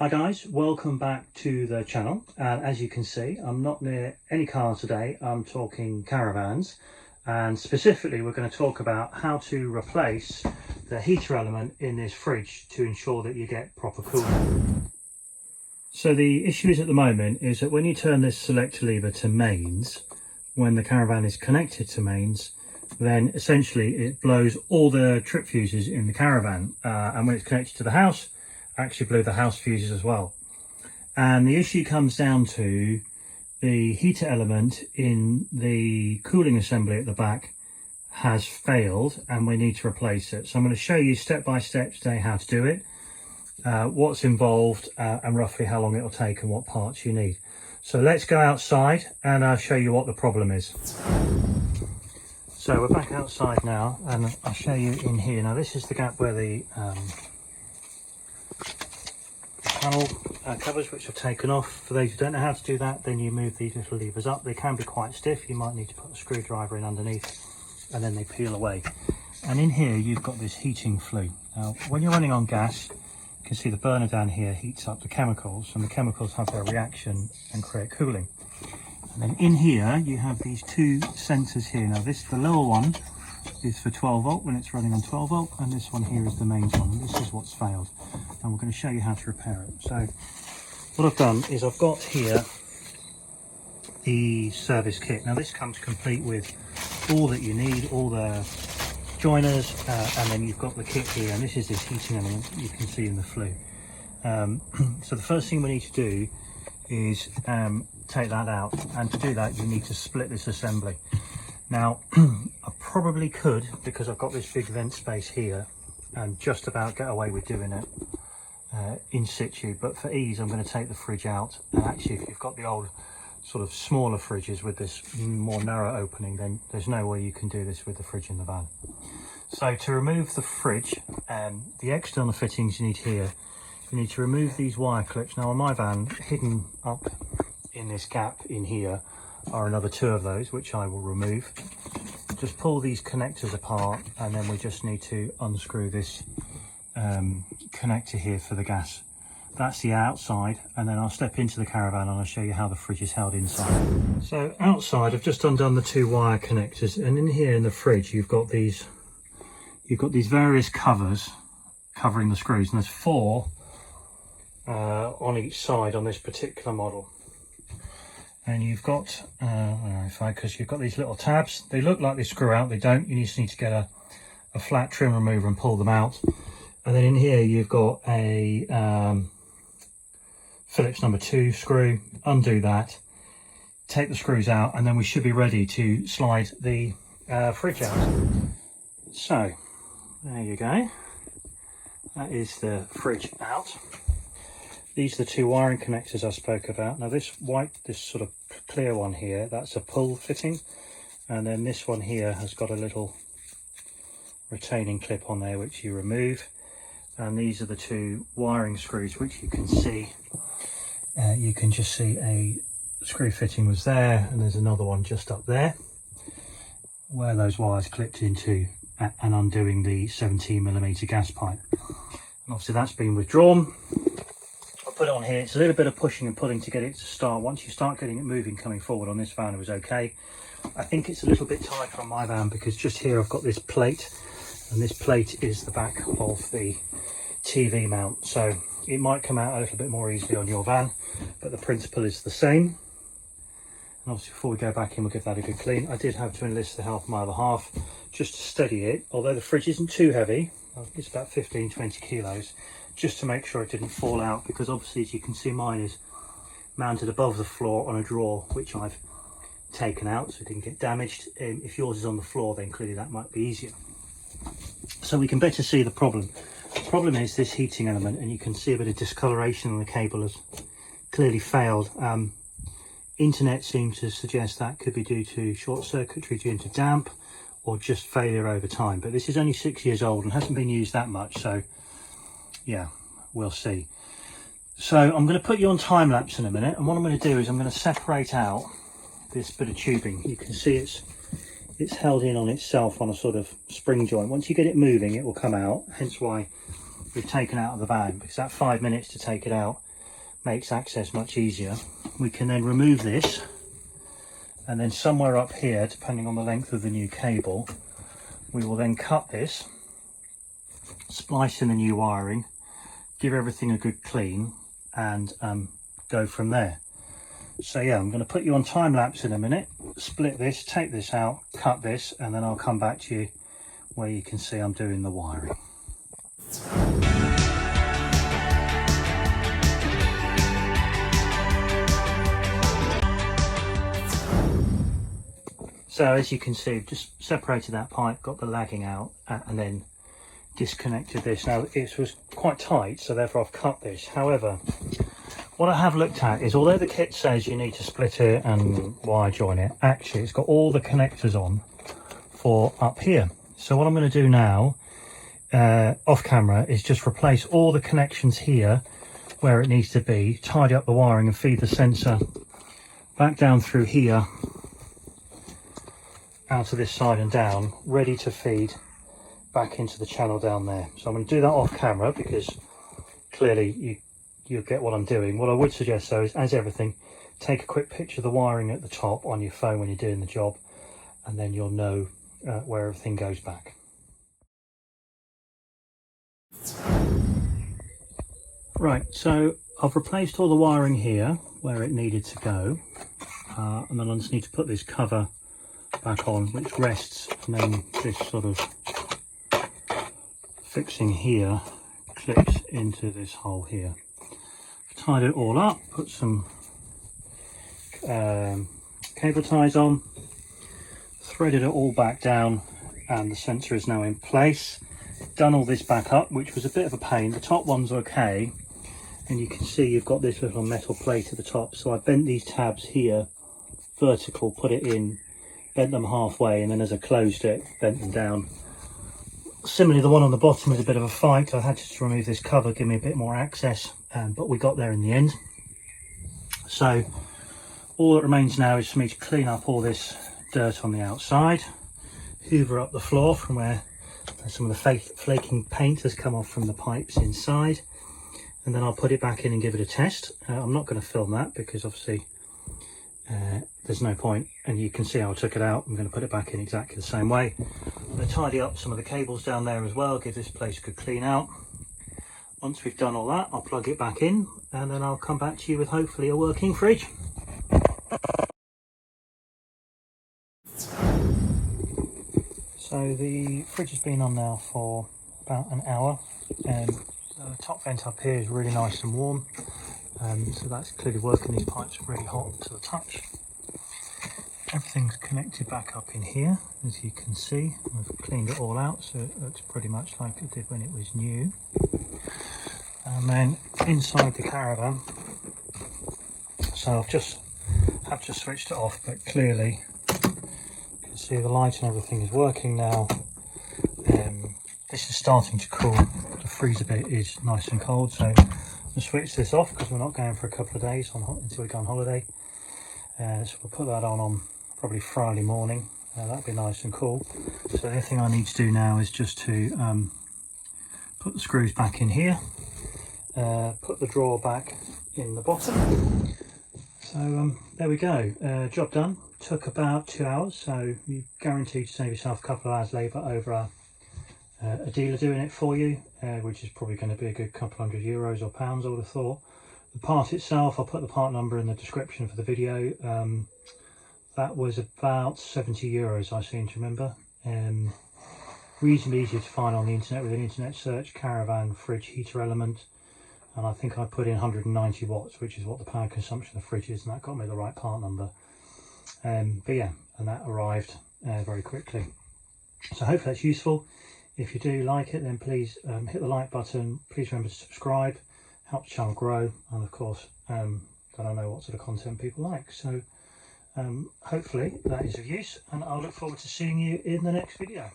Hi guys, welcome back to the channel. And as you can see, I'm not near any cars today. I'm talking caravans, and specifically we're going to talk about how to replace the heater element in this fridge to ensure that you get proper cooling. So the issue is at the moment is that when you turn this selector lever to mains, when the Caravan is connected to mains, then essentially it blows all the trip fuses in the Caravan, and when it's connected to the house, actually blew the house fuses as well. And the issue comes down to the heater element in the cooling assembly at the back has failed and we need to replace it. So I'm going to show you step by step today how to do it, what's involved, and roughly how long it'll take and what parts you need. So let's go outside and I'll show you what the problem is. So we're back outside now and I'll show you in here. Now this is the gap where the panel covers, which I've taken off. For those who don't know how to do that, then you move these little levers up. They can be quite stiff. You might need to put a screwdriver in underneath and then they peel away. And in here you've got this heating flue. Now when you're running on gas, you can see the burner down here heats up the chemicals, and the chemicals have their reaction and create cooling. And then in here you have these two sensors here. Now the lower one is for 12 volt when it's running on 12 volt, and this one here is the mains one, and this is what's failed, and we're going to show you how to repair it. So what I've done is I've got here the service kit. Now this comes complete with all that you need, all the joiners, and then you've got the kit here, and this is this heating element you can see in the flue. So the first thing we need to do is take that out, and to do that you need to split this assembly. Now I probably could, because I've got this big vent space here, and just about get away with doing it in situ, but for ease I'm going to take the fridge out. And actually if you've got the old sort of smaller fridges with this more narrow opening, then there's no way you can do this with the fridge in the van. So to remove the fridge and the external fittings you need here, you need to remove these wire clips. Now on my van, hidden up in this gap in here are another two of those, which I will remove. Just pull these connectors apart, and then we just need to unscrew this connector here for the gas. That's the outside, and then I'll step into the Caravan and I'll show you how the fridge is held inside. So outside I've just undone the two wire connectors, and in here in the fridge you've got these various covers covering the screws, and there's four on each side on this particular model. And you've got, because you've got these little tabs. They look like they screw out, they don't. You just need to get a flat trim remover and pull them out. And then in here you've got a Phillips number 2 screw. Undo that, take the screws out, and then we should be ready to slide the fridge out. So there you go. That is the fridge out. These are the two wiring connectors I spoke about. Now this sort of clear one here, that's a pull fitting, and then this one here has got a little retaining clip on there which you remove, and these are the two wiring screws which you can see. You can just see a screw fitting was there, and there's another one just up there where those wires clipped into, and undoing the 17mm gas pipe. And obviously that's been withdrawn. Put it on here. It's a little bit of pushing and pulling to get it to start. Once you start getting it moving coming forward on this van, it was okay. I think it's a little bit tighter on my van because just here I've got this plate, and this plate is the back of the TV mount, so it might come out a little bit more easily on your van, but the principle is the same. And obviously before we go back in, we'll give that a good clean. I did have to enlist the help of my other half just to steady it, although the fridge isn't too heavy. It's about 15-20 kilos, just to make sure it didn't fall out, because obviously as you can see mine is mounted above the floor on a drawer which I've taken out so it didn't get damaged. If yours is on the floor, then clearly that might be easier. So we can better see the problem. The problem is this heating element, and you can see a bit of discoloration on the cable has clearly failed. Internet seems to suggest that could be due to short circuitry due to damp, or just failure over time, but this is only 6 years old and hasn't been used that much, so yeah, we'll see. So I'm going to put you on time lapse in a minute, and what I'm going to do is I'm going to separate out this bit of tubing. You can see it's held in on itself on a sort of spring joint. Once you get it moving, it will come out, hence why we've taken out of the van, because that 5 minutes to take it out makes access much easier. We can then remove this, and then somewhere up here, depending on the length of the new cable, we will then cut this, splice in the new wiring, give everything a good clean, and go from there. So yeah, I'm going to put you on time lapse in a minute, split this, take this out, cut this, and then I'll come back to you where you can see I'm doing the wiring. So as you can see, I've just separated that pipe, got the lagging out, and then disconnected this. Now it was quite tight, so therefore I've cut this. However, what I have looked at is, although the kit says you need to split it and wire join it, actually it's got all the connectors on for up here. So what I'm going to do now, off camera, is just replace all the connections here where it needs to be, tidy up the wiring and feed the sensor back down through here, out to this side and down, ready to feed back into the channel down there. So I'm going to do that off camera because clearly you'll get what I'm doing. What I would suggest though is, as everything, take a quick picture of the wiring at the top on your phone when you're doing the job, and then you'll know where everything goes back. Right, so I've replaced all the wiring here where it needed to go, and then I just need to put this cover back on, which rests, and then this sort of fixing here clips into this hole here. Tied it all up, put some cable ties on, threaded it all back down, and the sensor is now in place. Done all this back up, which was a bit of a pain. The top one's okay, and you can see you've got this little metal plate at the top. So I bent these tabs here vertical, put it in, bent them halfway, and then as I closed it, bent them down. Similarly, the one on the bottom was a bit of a fight. I had to remove this cover, give me a bit more access, but we got there in the end. So all that remains now is for me to clean up all this dirt on the outside, hoover up the floor from where some of the flaking paint has come off from the pipes inside, and then I'll put it back in and give it a test. I'm not going to film that because obviously there's no point, and you can see how I took it out. I'm going to put it back in exactly the same way. I'm going to tidy up some of the cables down there as well, give this place a good clean out. Once we've done all that, I'll plug it back in, and then I'll come back to you with hopefully a working fridge. So the fridge has been on now for about an hour, and the top vent up here is really nice and warm, so that's clearly working. These pipes are really hot to the touch. Everything's connected back up in here, as you can see. I've cleaned it all out, so it looks pretty much like it did when it was new. And then inside the Caravan, so I've just switched it off, but clearly you can see the light and everything is working now. This is starting to cool. The freezer bit is nice and cold, so I'll switch this off because we're not going for a couple of days until we go on holiday. So we'll put that on probably Friday morning. That'd be nice and cool. So the only thing I need to do now is just to put the screws back in here, put the drawer back in the bottom. So there we go, job done. Took about 2 hours, so you guaranteed to save yourself a couple of hours labour over a dealer doing it for you, which is probably going to be a good couple €100 or pounds, I would have thought. The part itself, I'll put the part number in the description for the video. That was about €70, I seem to remember. Reasonably easy to find on the internet with an internet search, Caravan fridge heater element, and I think I put in 190 watts, which is what the power consumption of the fridge is, and that got me the right part number. But yeah, and that arrived very quickly. So hopefully that's useful. If you do like it, then please hit the like button. Please remember to subscribe, help the channel grow, and of course then I know what sort of content people like. So hopefully that is of use, and I'll look forward to seeing you in the next video.